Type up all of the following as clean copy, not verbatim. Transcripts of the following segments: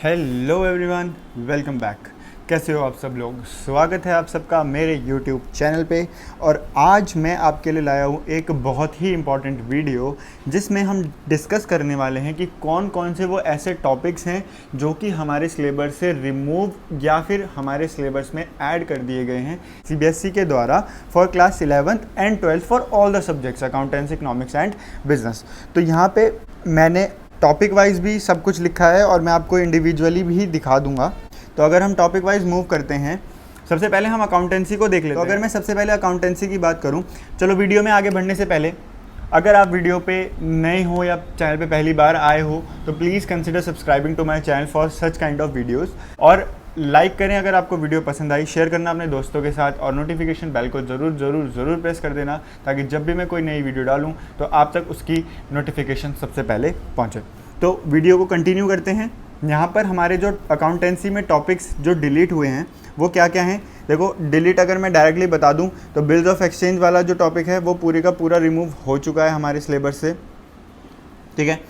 Hello everyone, welcome back. कैसे हो आप सब लोग? स्वागत है आप सबका मेरे यूट्यूब चैनल पे। और आज मैं आपके लिए लाया हूँ एक बहुत ही इम्पॉर्टेंट वीडियो जिसमें हम डिस्कस करने वाले हैं कि कौन कौन से वो ऐसे टॉपिक्स हैं जो कि हमारे सिलेबस से रिमूव या फिर हमारे सिलेबस में ऐड कर दिए गए हैं सीबीएसई के द्वारा for class 11th and 12th for all the subjects accountancy, economics and business. तो यहाँ पे मैंने टॉपिक वाइज भी सब कुछ लिखा है और मैं आपको इंडिविजुअली भी दिखा दूंगा। तो अगर हम टॉपिक वाइज मूव करते हैं, सबसे पहले हम अकाउंटेंसी को देख लेते हैं। तो अगर मैं सबसे पहले अकाउंटेंसी की बात करूं, चलो वीडियो में आगे बढ़ने से पहले अगर आप वीडियो पे नए हो या चैनल पे पहली बार आए हो तो please consider subscribing to my channel for such kind of videos. और लाइक करें अगर आपको वीडियो पसंद आई, शेयर करना अपने दोस्तों के साथ और नोटिफिकेशन बेल को ज़रूर प्रेस कर देना ताकि जब भी मैं कोई नई वीडियो डालूं तो आप तक उसकी नोटिफिकेशन सबसे पहले पहुंचे। तो वीडियो को कंटिन्यू करते हैं। यहाँ पर हमारे जो अकाउंटेंसी में टॉपिक्स जो डिलीट हुए हैं वो क्या क्या हैं, देखो। डिलीट अगर मैं डायरेक्टली बता दूं तो बिल्स ऑफ एक्सचेंज वाला जो टॉपिक है वो पूरे का पूरा रिमूव हो चुका है हमारे सिलेबस से, ठीक है।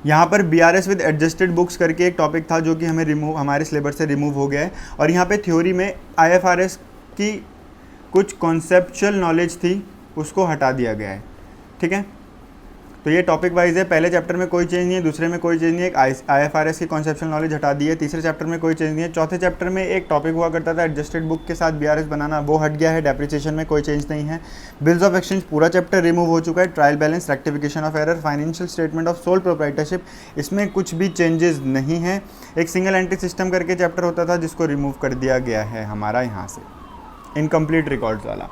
यहाँ पर बीआरएस विद एडजस्टेड बुक्स करके एक टॉपिक था जो कि हमारे सिलेबस से रिमूव हो गया है। और यहाँ पे थ्योरी में आईएफआरएस की कुछ कॉन्सेप्चुअल नॉलेज थी उसको हटा दिया गया है, ठीक है। तो ये टॉपिक वाइज है। पहले चैप्टर में कोई चेंज नहीं है, दूसरे में कोई चेंज नहीं है। एक आईएफआरएस की कॉन्सेप्चुअल नॉलेज हटा दी है, तीसरे चैप्टर में कोई चेंज नहीं है। चौथे चैप्टर में एक टॉपिक हुआ करता था एडजस्टेड बुक के साथ बीआरएस बनाना, वो हट गया है। डेप्रिसिएशन में कोई चेंज नहीं है। बिल्स ऑफ एक्सचेंज पूरा चैप्टर रिमूव हो चुका है। Trial balance, rectification of error, financial statement of sole proprietorship, इसमें कुछ भी चेंजेस नहीं है। एक सिंगल एंट्री सिस्टम करके चैप्टर होता था जिसको रिमूव कर दिया गया है हमारा यहाँ से, इनकम्प्लीट रिकॉर्ड्स वाला,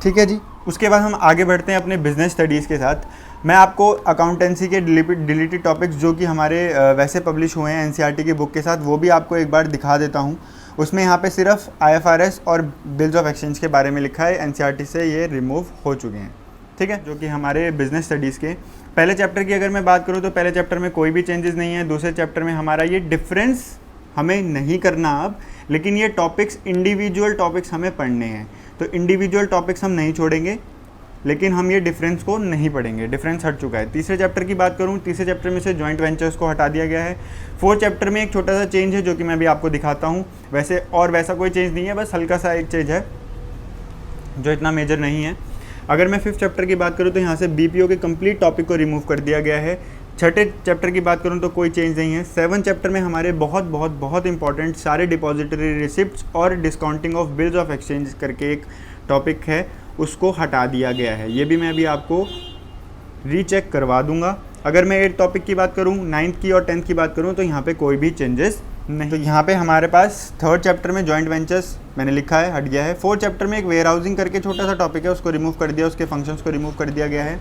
ठीक है जी। उसके बाद हम आगे बढ़ते हैं अपने बिजनेस स्टडीज़ के साथ। मैं आपको अकाउंटेंसी के डिलीटेड टॉपिक्स जो कि हमारे वैसे पब्लिश हुए हैं एनसीईआरटी की बुक के साथ, वो भी आपको एक बार दिखा देता हूँ। उसमें यहाँ पे सिर्फ आईएफआरएस और बिल्स ऑफ एक्सचेंज के बारे में लिखा है, एनसीईआरटी से ये रिमूव हो चुके हैं, ठीक है। जो कि हमारे बिजनेस स्टडीज़ के पहले चैप्टर की अगर मैं बात करूँ तो पहले चैप्टर में कोई भी चेंजेस नहीं है। दूसरे चैप्टर में हमारा ये डिफरेंस हमें नहीं करना अब, लेकिन ये टॉपिक्स इंडिविजुअल टॉपिक्स हमें पढ़ने हैं। तो इंडिविजुअल टॉपिक्स हम नहीं छोड़ेंगे, लेकिन हम ये डिफरेंस को नहीं पढ़ेंगे, डिफरेंस हट चुका है। तीसरे चैप्टर की बात करूँ, तीसरे चैप्टर में से जॉइंट वेंचर्स को हटा दिया गया है। फोर्थ चैप्टर में एक छोटा सा चेंज है जो कि मैं अभी आपको दिखाता हूँ। वैसे और वैसा कोई चेंज नहीं है, बस हल्का सा एक चेंज है जो इतना मेजर नहीं है। अगर मैं फिफ्थ चैप्टर की बात करूँ तो यहाँ से बीपीओ के कंप्लीट टॉपिक को रिमूव कर दिया गया है। छठे चैप्टर की बात करूँ तो कोई चेंज नहीं है। सेवन चैप्टर में हमारे बहुत इंपॉर्टेंट सारे डिपॉजिटरी रिसिप्ट्स और discounting of bills of exchange करके एक टॉपिक है, उसको हटा दिया गया है। ये भी मैं अभी आपको रीचेक करवा दूंगा। अगर मैं 8 टॉपिक की बात करूँ, 9th की और 10th की बात करूँ तो यहाँ पे कोई भी चेंजेस नहीं। तो यहाँ पे हमारे पास थर्ड चैप्टर में जॉइंट वेंचर्स मैंने लिखा है, हट गया है। फोर्थ चैप्टर में एक वेयर हाउसिंग करके छोटा सा टॉपिक है, उसको रिमूव कर दिया, उसके फंक्शंस को रिमूव कर दिया गया है।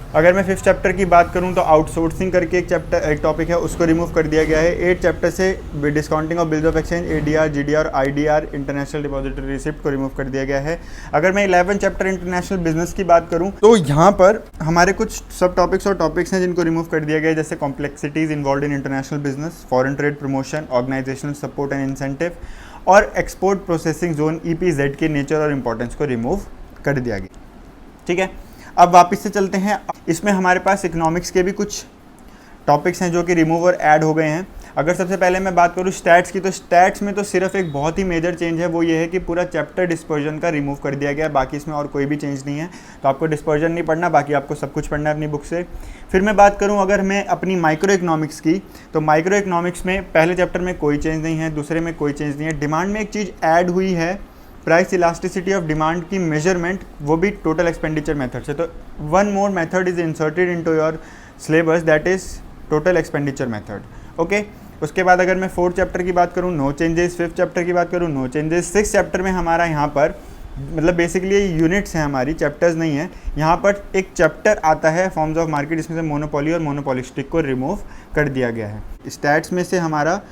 अगर मैं फिफ्थ चैप्टर की बात करूं तो आउटसोर्सिंग करके एक टॉपिक है, उसको रिमूव कर दिया गया है। 8 चैप्टर से discounting of bills of exchange, ADR, GDR, IDR, international depository receipt को रिमूव कर दिया गया है। अगर मैं 11 चैप्टर इंटरनेशनल बिजनेस की बात करूं तो यहाँ पर हमारे कुछ सब टॉपिक्स और टॉपिक्स हैं जिनको रिमूव कर दिया गया है, जैसे complexities involve in international business, foreign trade promotion, organisational support and incentive और एक्सपोर्ट प्रोसेसिंग जोन EPZ के नेचर और इंपॉर्टेंस को रिमूव कर दिया गया, ठीक है। अब वापस से चलते हैं। इसमें हमारे पास इकोनॉमिक्स के भी कुछ टॉपिक्स हैं जो कि रिमूव और ऐड हो गए हैं। अगर सबसे पहले मैं बात करूँ स्टैट्स की, तो स्टैट्स में तो सिर्फ एक बहुत ही मेजर चेंज है, वो ये है कि पूरा चैप्टर डिस्पर्जन का रिमूव कर दिया गया है। बाकी इसमें और कोई भी चेंज नहीं है, तो आपको डिस्पर्जन नहीं पढ़ना, बाकी आपको सब कुछ पढ़ना है अपनी बुक से। फिर मैं बात करूँ अगर मैं अपनी माइक्रो इकोनॉमिक्स की, तो माइक्रो इकोनॉमिक्स में पहले चैप्टर में कोई चेंज नहीं है, दूसरे में कोई चेंज नहीं है। डिमांड में एक चीज़ ऐड हुई है, प्राइस इलास्टिसिटी ऑफ डिमांड की मेजरमेंट, वो भी टोटल एक्सपेंडिचर मेथड से। तो one more method is inserted into your syllabus, that is total expenditure method, okay. उसके बाद अगर मैं फोर्थ चैप्टर की बात करूँ, नो चेंजेस। फिफ्थ चैप्टर की बात करूँ, नो चेंजेस। सिक्स चैप्टर में हमारा यहाँ पर मतलब बेसिकली यूनिट्स हैं हमारी, चैप्टर्स नहीं है। यहाँ पर एक चैप्टर आता है फॉर्म्स ऑफ मार्केट, इसमें से मोनोपोली और मोनोपोलिस्टिक को रिमूव कर दिया गया है। स्टैट्स में से हमारा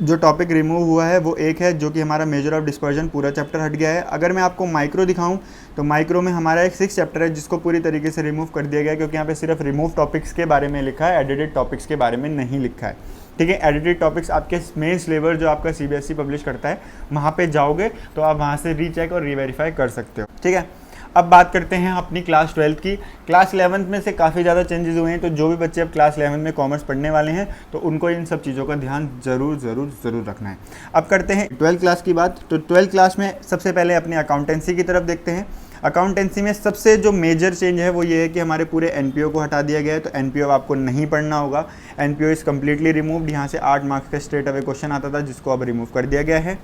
जो टॉपिक रिमूव हुआ है वो एक है जो कि हमारा मेजर ऑफ डिस्पर्जन, पूरा चैप्टर हट गया है। अगर मैं आपको माइक्रो दिखाऊं तो माइक्रो में हमारा एक 6 चैप्टर है जिसको पूरी तरीके से रिमूव कर दिया गया है, क्योंकि यहाँ पे सिर्फ रिमूव टॉपिक्स के बारे में लिखा है, एडिटेड टॉपिक्स के बारे में नहीं लिखा है, ठीक है। एडिटेड टॉपिक्स आपके मेन सिलेबस जो आपका सीबीएसई पब्लिश करता है वहाँ पे जाओगे तो आप वहाँ से रीचेक और रीवेरीफाई कर सकते हो, ठीक है। अब बात करते हैं अपनी क्लास 12th की। क्लास 11th में से काफ़ी ज़्यादा चेंजेस हुए हैं, तो जो भी बच्चे अब क्लास 11 में कॉमर्स पढ़ने वाले हैं तो उनको इन सब चीज़ों का ध्यान ज़रूर रखना है। अब करते हैं 12th क्लास की बात। तो 12th क्लास में सबसे पहले अपनी अकाउंटेंसी की तरफ देखते हैं। अकाउंटेंसी में सबसे जो मेजर चेंज है वो ये है कि हमारे पूरे एनपीओ को हटा दिया गया है। तो एनपीओ आपको नहीं पढ़ना होगा, एनपीओ इज़ कम्प्लीटली रिमूव्ड। यहाँ से 8 मार्क्स का स्ट्रेट अवे क्वेश्चन आता था जिसको अब रिमूव कर दिया गया है।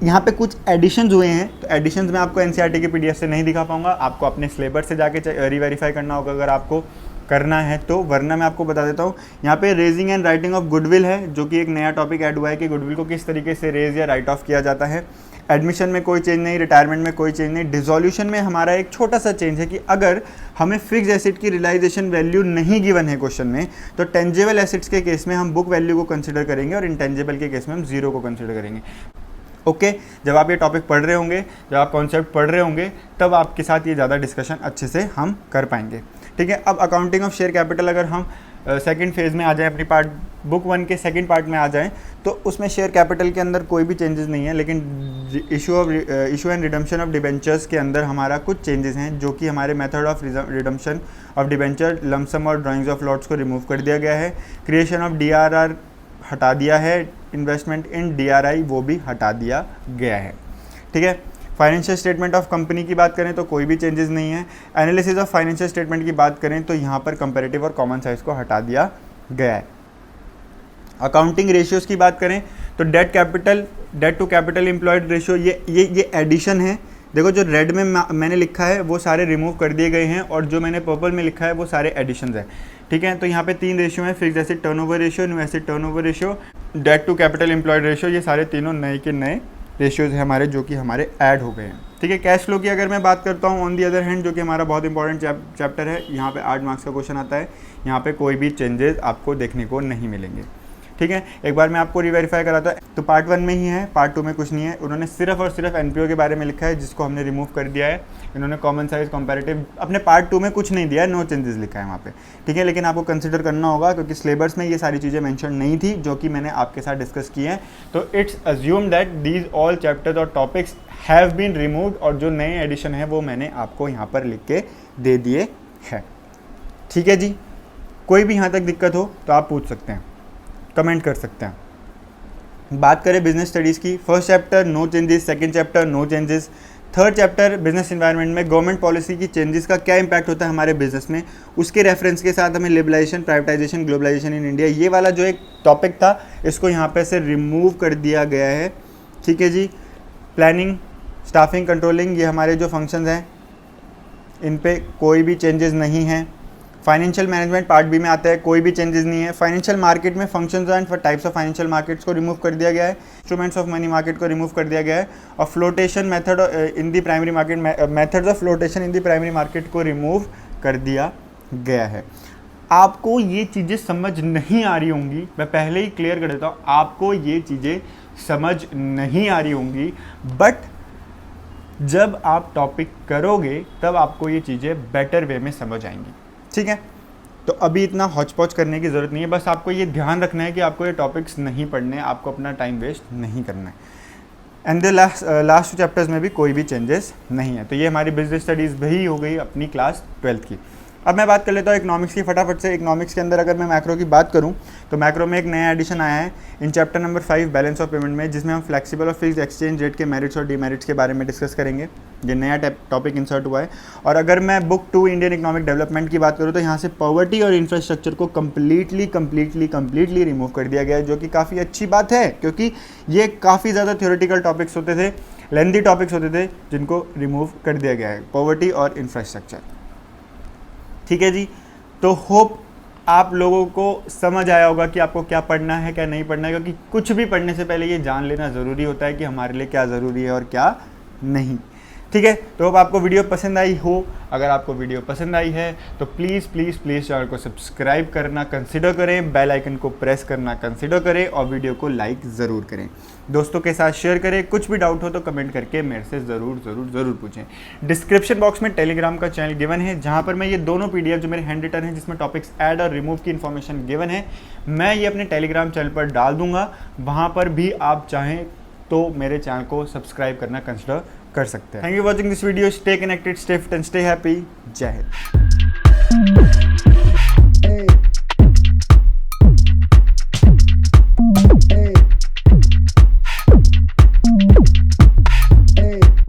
यहाँ पे कुछ एडिशंस हुए हैं, तो एडिशंस मैं आपको एनसीईआरटी के पीडीएफ से नहीं दिखा पाऊंगा, आपको अपने सिलेबस से जाके रीवेरीफाई करना होगा अगर आपको करना है तो, वरना मैं आपको बता देता हूँ। यहाँ पे raising and writing of goodwill है, जो कि एक नया टॉपिक ऐड हुआ है कि गुडविल को किस तरीके से रेज या राइट ऑफ किया जाता है। एडमिशन में कोई चेंज नहीं, रिटायरमेंट में कोई चेंज नहीं। डिसोल्यूशन में हमारा एक छोटा सा चेंज है कि अगर हमें फिक्स एसेट की रियलाइजेशन वैल्यू नहीं गिवन है क्वेश्चन में, तो टेंजेबल एसेट्स के केस में हम बुक वैल्यू को कंसिडर करेंगे और इंटेंजेबल के केस में हम जीरो को कंसिडर करेंगे। ओके, जब आप ये टॉपिक पढ़ रहे होंगे, जब आप कॉन्सेप्ट पढ़ रहे होंगे, तब आपके साथ ये ज़्यादा डिस्कशन अच्छे से हम कर पाएंगे। ठीक है, अब अकाउंटिंग ऑफ शेयर कैपिटल अगर हम सेकंड फेज़ में आ जाएं, अपनी पार्ट बुक 1 के सेकंड पार्ट में आ जाएं, तो उसमें शेयर कैपिटल के अंदर कोई भी चेंजेस नहीं है, लेकिन issue and redemption of debentures के अंदर हमारा कुछ चेंजेस हैं, जो कि हमारे method of redemption of debenture, lump sum और ड्राइंग्स ऑफ लॉट्स को रिमूव कर दिया गया है। क्रिएशन ऑफ डीआरआर हटा दिया है, इन्वेस्टमेंट इन डीआरआई वो भी हटा दिया गया है। ठीक है, फाइनेंशियल स्टेटमेंट ऑफ कंपनी की बात करें तो कोई भी चेंजेस नहीं है। एनालिसिस ऑफ फाइनेंशियल स्टेटमेंट की बात करें तो यहाँ पर कंपैरेटिव और कॉमन साइज को हटा दिया गया है। अकाउंटिंग रेशियोज़ की बात करें तो debt to capital employed ratio, ये एडिशन है। देखो, जो रेड में मैंने लिखा है वो सारे रिमूव कर दिए गए हैं और जो मैंने पर्पल में लिखा है वो सारे एडिशंस हैं। ठीक है, तो यहाँ पे 3 रेशियो हैं, fixed asset turnover ratio, new asset turnover ratio, debt to capital employed ratio. ये सारे तीनों नए के नए रेशियोज़ हैं हमारे, जो कि हमारे ऐड हो गए हैं। ठीक है, कैश फ्लो की अगर मैं बात करता हूँ ऑन दी अदर हैंड, जो कि हमारा बहुत इंपॉर्टेंट चैप्टर है, यहाँ पे 8 मार्क्स का क्वेश्चन आता है। यहाँ पे कोई भी चेंजेस आपको देखने को नहीं मिलेंगे। ठीक है, एक बार मैं आपको रिवेरीफाई कराता है तो पार्ट 1 में ही है, पार्ट 2 में कुछ नहीं है। उन्होंने सिर्फ और सिर्फ एनपीओ के बारे में लिखा है, जिसको हमने रिमूव कर दिया है। इन्होंने कॉमन साइज कंपैरेटिव अपने पार्ट 2 में कुछ नहीं दिया है, नो चेंजेस लिखा है वहाँ पे। ठीक है, लेकिन आपको कंसिडर करना होगा क्योंकि सिलेबस में ये सारी चीज़ें मेंशन नहीं थी, जो कि मैंने आपके साथ डिस्कस की हैं। तो it's assume that these all chapters और टॉपिक्स हैव बीन रिमूव्ड, और जो नए एडिशन है वो मैंने आपको यहाँ पर लिख के दे दिए हैं। ठीक है जी, कोई भी यहाँ तक दिक्कत हो तो आप पूछ सकते हैं, कमेंट कर सकते हैं। बात करें बिजनेस स्टडीज़ की, first chapter no changes, second chapter no changes, third chapter business environment में गवर्नमेंट पॉलिसी की चेंजेस का क्या इंपैक्ट होता है हमारे बिजनेस में, उसके रेफरेंस के साथ हमें liberalisation, privatisation, globalisation in India, ये वाला जो एक टॉपिक था इसको यहाँ पे से रिमूव कर दिया गया है। ठीक है जी, प्लानिंग, स्टाफिंग, कंट्रोलिंग, ये हमारे जो फंक्शंस हैं इन पे कोई भी चेंजेस नहीं है। फाइनेंशियल मैनेजमेंट पार्ट बी में आता है, कोई भी चेंजेस नहीं है। फाइनेंशियल मार्केट में functions and types of financial markets को रिमूव कर दिया गया है। इंस्ट्रूमेंट्स ऑफ मनी मार्केट को रिमूव कर दिया गया है और flotation method in the primary market, methods of flotation in the primary market को रिमूव कर दिया गया है। आपको ये चीज़ें समझ नहीं आ रही होंगी, मैं पहले ही क्लियर कर देता हूँ, आपको ये चीज़ें समझ नहीं आ रही होंगी, बट जब आप टॉपिक करोगे तब आपको ये चीज़ें बेटर वे में समझ आएंगी। ठीक है, तो अभी इतना हौच-पौच करने की ज़रूरत नहीं है, बस आपको ये ध्यान रखना है कि आपको ये टॉपिक्स नहीं पढ़ने, आपको अपना टाइम वेस्ट नहीं करना है। एंड द लास्ट चैप्टर्स में भी कोई भी चेंजेस नहीं है। तो ये हमारी बिजनेस स्टडीज़ भी हो गई अपनी क्लास 12th की। अब मैं बात कर लेता हूँ इकोनॉमिक्स की फटाफट से। इकोनॉमिक्स के अंदर अगर मैं मैक्रो की बात करूँ तो मैक्रो में एक नया एडिशन आया है in chapter number 5 balance of payment में, जिसमें हम फ्लेक्सिबल और फिक्स्ड एक्सचेंज रेट के मेरिट्स और डीमेरिट्स के बारे में डिस्कस करेंगे। ये नया टॉपिक इंसर्ट हुआ है। और अगर मैं बुक 2 इंडियन इकोनॉमिक डेवलपमेंट की बात करूँ तो यहाँ से पॉवर्टी और इंफ्रास्ट्रक्चर को कम्प्लीटली रिमूव कर दिया गया है, जो कि काफ़ी अच्छी बात है क्योंकि ये काफ़ी ज़्यादा थ्योरेटिकल टॉपिक्स होते थे, लेंथी टॉपिक्स होते थे, जिनको रिमूव कर दिया गया है, पॉवर्टी और इंफ्रास्ट्रक्चर। ठीक है जी, तो होप आप लोगों को समझ आया होगा कि आपको क्या पढ़ना है क्या नहीं पढ़ना है, क्योंकि कुछ भी पढ़ने से पहले ये जान लेना ज़रूरी होता है कि हमारे लिए क्या ज़रूरी है और क्या नहीं। ठीक है, तो अब आपको वीडियो पसंद आई हो, अगर आपको वीडियो पसंद आई है तो प्लीज़ चैनल को सब्सक्राइब करना कंसिडर करें, बेल आइकन को प्रेस करना कंसिडर करें और वीडियो को लाइक ज़रूर करें, दोस्तों के साथ शेयर करें। कुछ भी डाउट हो तो कमेंट करके मेरे से ज़रूर पूछें। डिस्क्रिप्शन बॉक्स में टेलीग्राम का चैनल गिवन है, जहाँ पर मैं ये दोनों PDF जो मेरे हैंड रिटन है, जिसमें टॉपिक्स ऐड और रिमूव की इन्फॉर्मेशन गिवन है, मैं ये अपने टेलीग्राम चैनल पर डाल दूँगा। वहाँ पर भी आप चाहें तो मेरे चैनल को सब्सक्राइब करना कंसिडर कर सकते हैं। Thank you watching this video. Stay connected, stay fit and stay happy. जय हिंद।